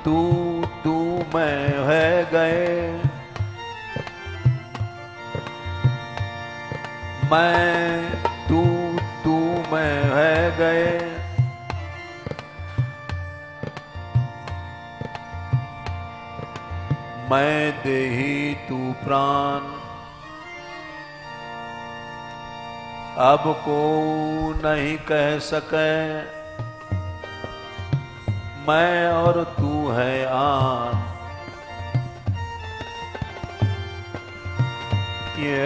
तू तू मैं है गए, मैं तू तू मैं है गए, मैं देही तू प्राण, अब को नहीं कह सके, मैं और तू है आन। ये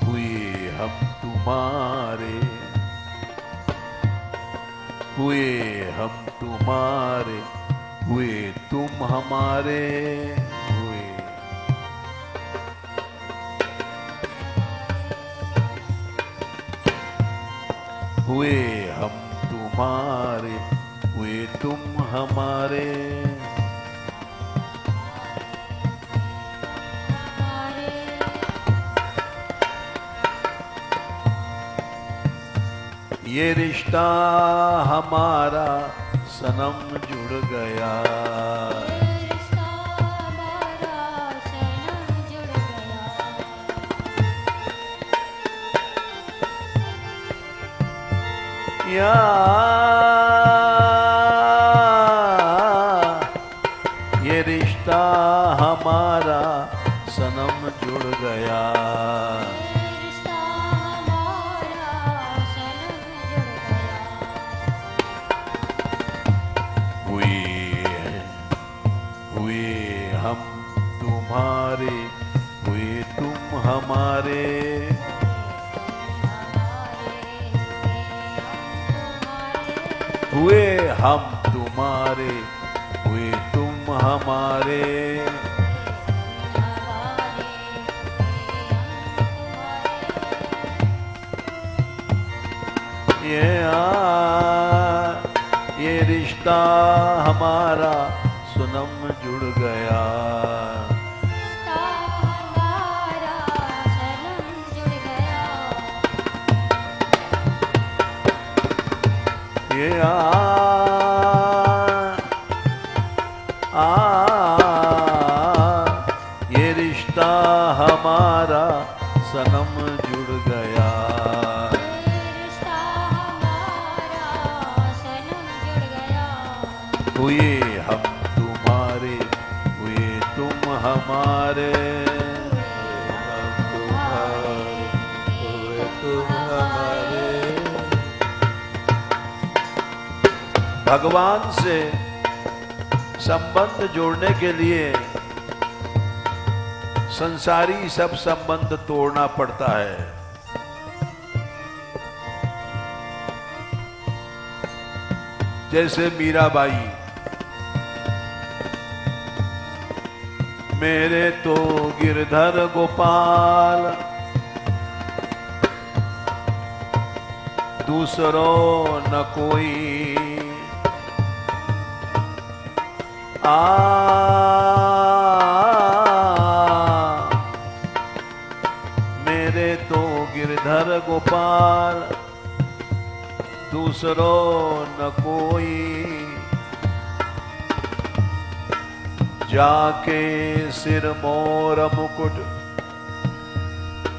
हुए हम तुम्हारे, हुए हम तुम्हारे, हुए तुम हमारे, हुए हम तुम्हारे, हुए तुम हमारे। ये रिश्ता हमारा सनम जुड़ गया, ये रिश्ता हमारा सनम जुड़ गया, हुए हम तुम्हारे, हुए तुम हमारे, हुए हम तुम्हारे, हुए तुम हमारे। ये रिश्ता हमारा सनम जुड़ गया, ये ये रिश्ता हमारा सनम जुड़ गया, हुए हम तुम्हारे, हुए तुम हमारे, हुए तुम हमारे। भगवान से संबंध जोड़ने के लिए संसारी सब संबंध तोड़ना पड़ता है। जैसे मीराबाई, मेरे तो गिरधर गोपाल, दूसरों न कोई, मेरे तो गिरधर गोपाल, दूसरों न कोई, जाके सिर मोर मुकुट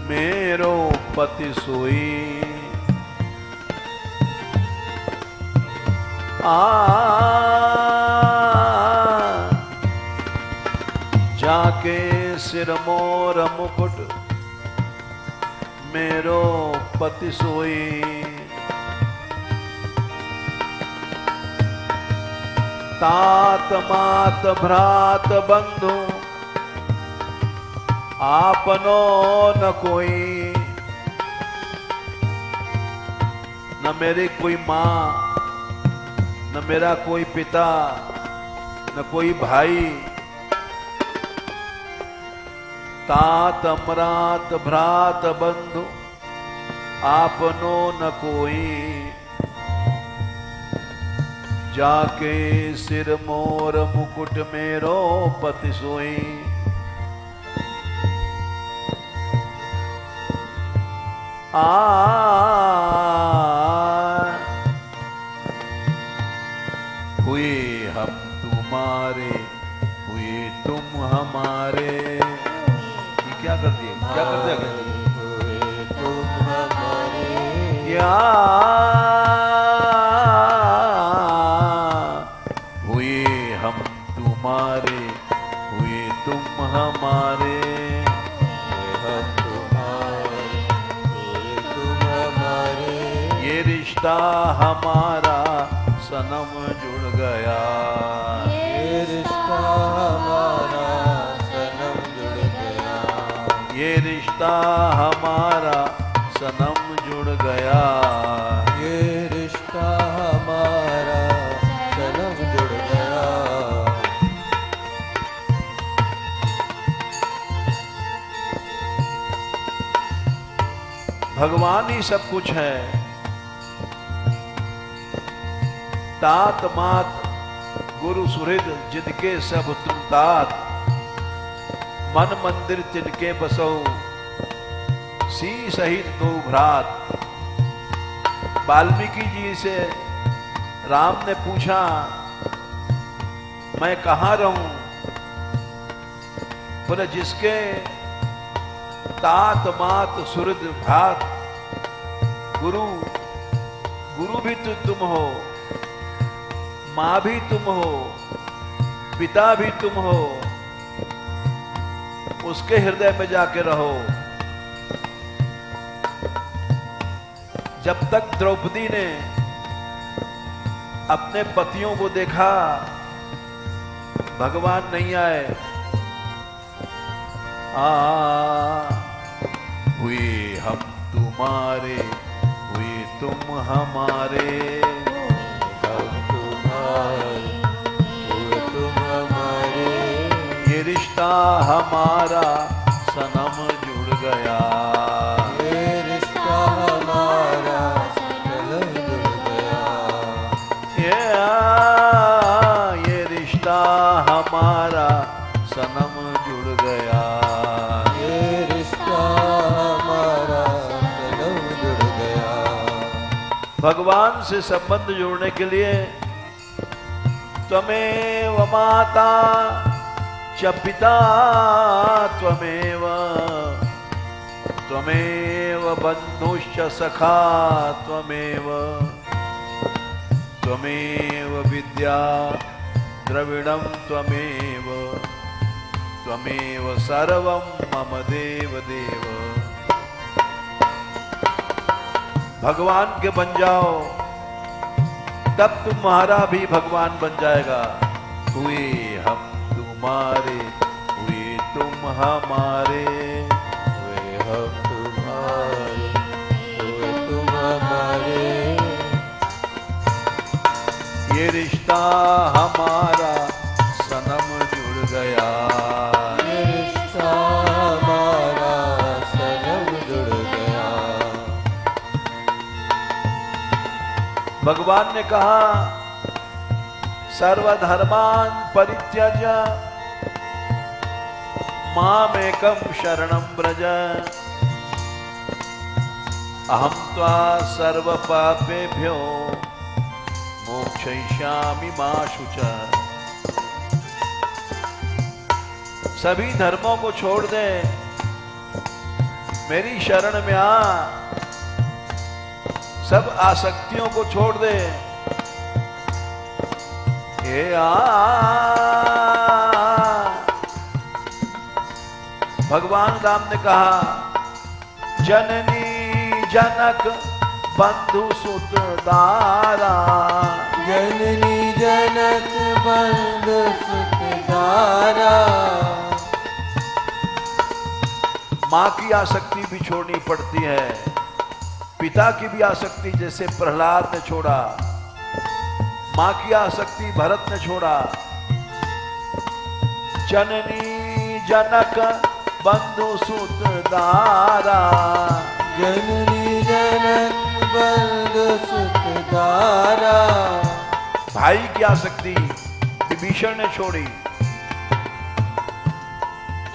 मेरो पति सोई, जाके सिर मोर मुकुट मेरो पति सोई, तात मात भ्रात बंधु आपनो न कोई, न मेरी कोई माँ, न मेरा कोई पिता, न कोई भाई, तात अमरात भ्रात बंधु आपनो न कोई, जाके सिर मोर मुकुट मेरो पति सोई, आ कर देगा तुम हमारे, या हुए हम तुम्हारे, हुए तुम हमारे, हम तुम्हारे, तुम हमारे, ये रिश्ता हमारा सनम जुड़ गया, ये रिश्ता हमारा सनम जुड़ गया, ये रिश्ता हमारा सनम जुड़ गया, ये रिश्ता हमारा सनम जुड़ गया। भगवान ही सब कुछ है। तात मात गुरु सुहृद जिनके सब तुम तात, मन मंदिर तिनके बसो सी सहित दो भ्रात। वाल्मीकि जी से राम ने पूछा मैं कहाँ रहूं? बोले जिसके तात मात सुहृद भ्रात, गुरु गुरु भी तुम हो, माँ भी तुम हो, पिता भी तुम हो, उसके हृदय में जाके रहो। जब तक द्रौपदी ने अपने पतियों को देखा भगवान नहीं आए, हुए हम तुम्हारे, हुए तुम हमारे, हम तुम्हारे, तुम हमारे, ये रिश्ता हमारा सनम जुड़ गया, ये रिश्ता हमारा सनम जुड़ गया, ये रिश्ता हमारा सनम जुड़ गया, ये रिश्ता हमारा सनम जुड़ गया। भगवान से संबंध जोड़ने के लिए त्वमेव माता च पिता त्वमेव, त्वमेव बन्धुश्च सखा त्वमेव, त्वमेव विद्या द्रविणं त्वमेव, त्वमेव सर्वं मम देव देव। भगवान के बन जाओ तब तुम्हारा भी भगवान बन जाएगा। हुए हम तुम्हारे, हुए तुम हमारे, हुए हम तुम्हारे, हुए तुम हमारे, ये रिश्ता हमारा सनम जुड़ गया, ये रिश्ता हमारा सनम जुड़ गया। भगवान ने कहा सर्वधर्मान् परित्यज्य मामेकं शरणं व्रज, अहं त्वा सर्वपापेभ्यो मोक्षयिष्यामि मा शुचः। सभी धर्मों को छोड़ दे, मेरी शरण में आ, सब आसक्तियों को छोड़ दे। हे भगवान राम ने कहा जननी जनक बंधु सुत दारा, जननी जनक बंधु सुत दारा। माँ की आसक्ति भी छोड़नी पड़ती है, पिता की भी आसक्ति जैसे प्रहलाद ने छोड़ा, माँ की आसक्ति भरत ने छोड़ा। जननी जनक बंधु सुत दारा, जननी जनक बंधु सुत दारा। भाई की आसक्ति विभीषण ने छोड़ी,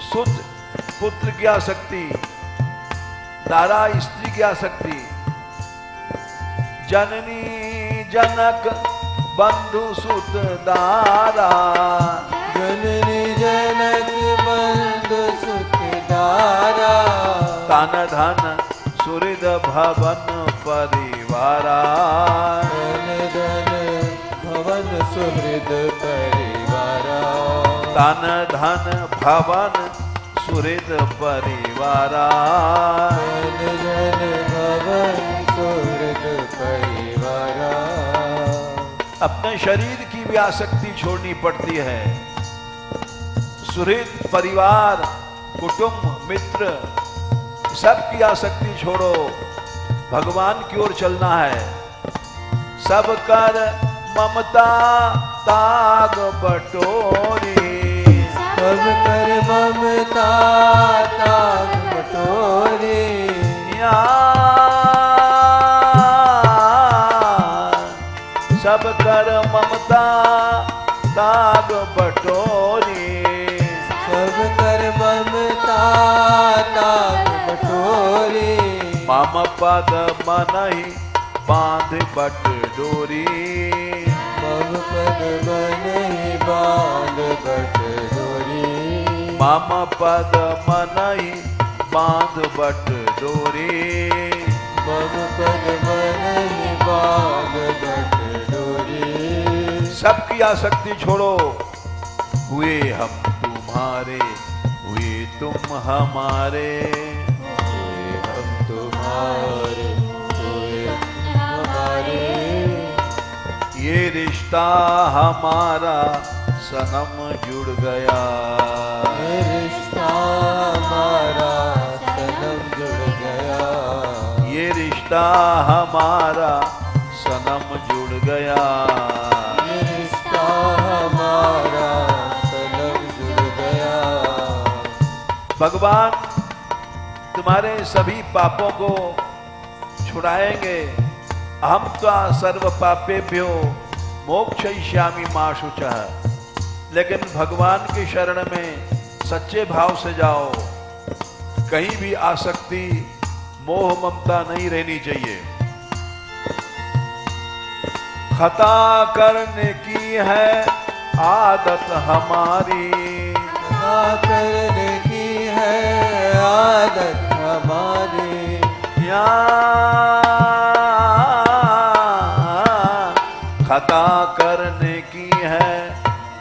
सुत पुत्र की आसक्ति, दारा स्त्री की आसक्ति। जननी जनक बंधु सुत दारा, जननी जनक बंधु सुत दारा। तन धन सुहृद भवन परिवारा, तन धन भवन सुहृद परिवारा, तन धन भवन सुहृद परिवारा, तन धन भवन सुहृद परिवारा। अपने शरीर की भी आसक्ति छोड़नी पड़ती है। सुहृद परिवार, कुटुंब, मित्र, सबकी आसक्ति छोड़ो, भगवान की ओर चलना है। सब कर ममता ताग बटोरी, सब कर ममता ताग बटोरी, सब कर ममता ताग बटोरी, सब कर ममता ताग बटोरी, मम पद मनहि बांध बट डोरी, मम पद मनहि बांध बट डोरी, मम पद मनहि बांध बट डोरी, मम पद मनहि बांध बट डोरी। सबकी आसक्ति छोड़ो। हुए हम तुम्हारे, हुए तुम हमारे, हुए हम तुम्हारे, हुए हमारे, ये रिश्ता हमारा सनम जुड़ गया, ये रिश्ता हमारा सनम जुड़ गया, ये रिश्ता हमारा सनम जुड़ गया, ये रिश्ता हमारा सनम जुड़ गया। भगवान तुम्हारे सभी पापों को छुड़ाएंगे। अहम त्वा सर्व पापेभ्यो मोक्षयिष्यामि मा शुचः। लेकिन भगवान की शरण में सच्चे भाव से जाओ। कहीं भी आसक्ति, मोह, ममता नहीं रहनी चाहिए। खता करने की है आदत हमारी, खता करने की है आदत हमारी, खता करने की है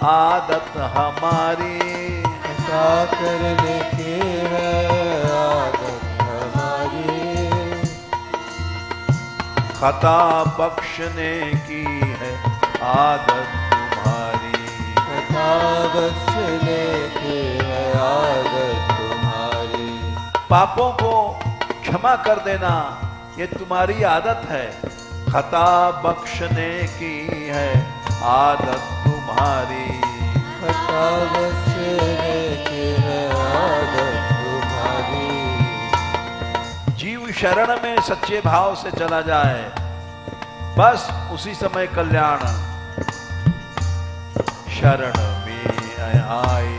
आदत हमारी, खता करने की है आदत हमारी, खता बख्शने की है आदत तुम्हारी, खता बख्शने की है आदत तुम्हारी। पापों को क्षमा कर देना ये तुम्हारी आदत है। खता बख्शने की है आदत तुम्हारी, खता बख्शने की है आदत तुम्हारी। जीव शरण में सच्चे भाव से चला जाए, बस उसी समय कल्याण। शरण में आए,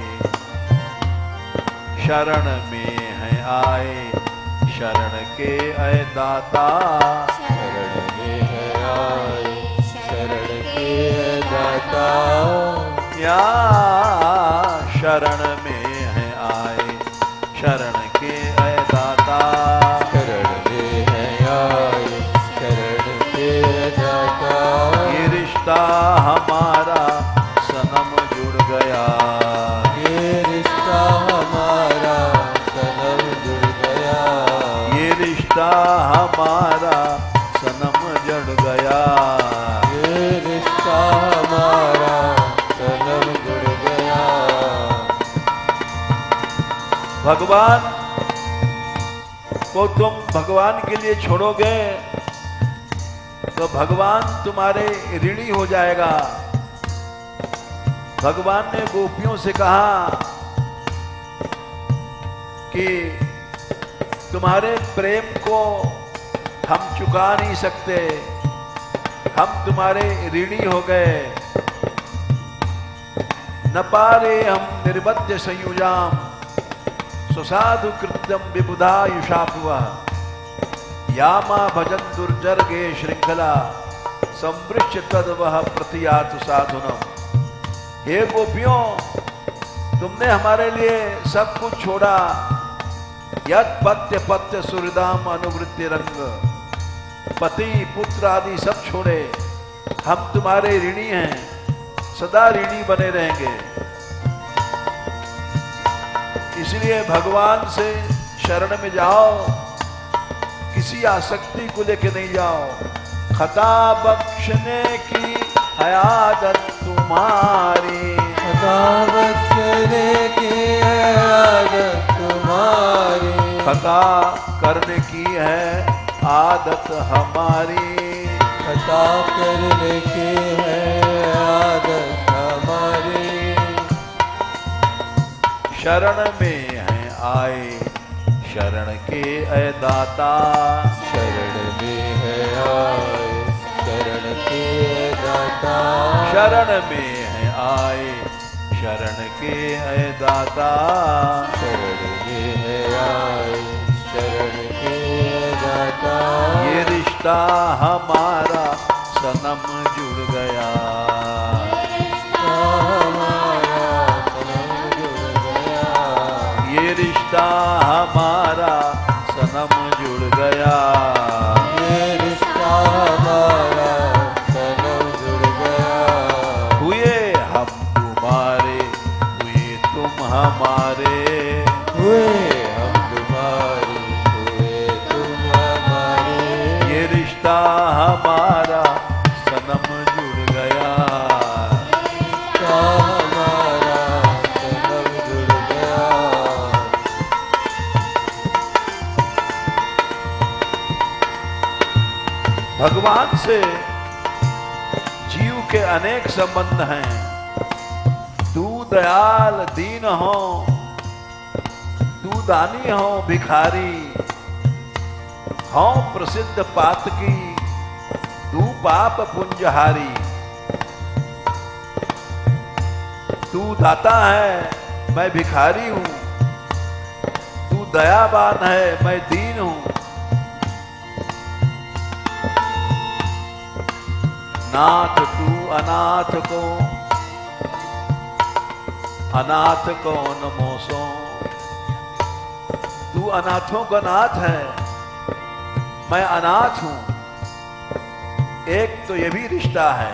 शरण में है आए, शरण के अय दाता, शरण में है आए, शरण के दाता, या शरण में है आए, शरण के अय दाता, शरण में है आए, शरण के दाता। ये रिश्ता हमारा सनम जुड़ गया, ये रिश्ता हमारा सनम जुड़ गया, ये रिश्ता हमारा सनम जुड़ गया, ये रिश्ता हमारा सनम जुड़ गया। भगवान को तुम भगवान के लिए छोड़ोगे तो भगवान तुम्हारे ऋणी हो जाएगा। भगवान ने गोपियों से कहा कि तुम्हारे प्रेम को हम चुका नहीं सकते, हम तुम्हारे ऋणी हो गए। न पारे हम निर्बद्ध संयुजाम सुसाधु कृत्यम विबुधायुषापुवा, यामा भजन दुर्जर्गे श्रृंखला संवृक्ष तद वह प्रतियातु साधुनम। हे गोपियों, तुमने हमारे लिए सब कुछ छोड़ा, यद पत्य पत्य सुहृदाम अनुवृत्ति रंग, पति पुत्र आदि सब छोड़े, हम तुम्हारे ऋणी हैं, सदा ऋणी बने रहेंगे। इसलिए भगवान से शरण में जाओ, किसी आसक्ति को लेके नहीं जाओ। खता बख्शने की है आदत तुम्हारी, खता बख्शने की है आदत तुम्हारी, खता करने की है आदत हमारी, खता करने की है आदत हमारी। शरण में है आए शरण के ऐ दाता, शरण में है आए शरण के दाता, शरण में है आए शरण के ऐ दाता, शरण में है आए शरण के दाता। ये रिश्ता हमारा सनम जुड़ गया, हमारा सनम जुड़ गया, ये रिश्ता हमारा सनम जुड़ गया, ये रिश्ता हमारा सनम जुड़ गया। हुए हम तुम्हारे, हुए तुम हमारे, हुए हम तुम्हारे, हुए तुम हमारे, ये रिश्ता हमारा सनम जुड़ गया। रिश्ता हमारा सनम जुड़ गया। भगवान से जीव के अनेक संबंध हैं। तू दयाल दीन हो, तू दानी हो भिखारी, हो प्रसिद्ध पातकी, तू पाप पुंजहारी। तू दाता है मैं भिखारी हूं, तू दयावान है मैं दीन हूं। नाथ तू अनाथ को, अनाथ को नमोसो। तू अनाथों का नाथ है, मैं अनाथ हूं। एक तो ये भी रिश्ता है।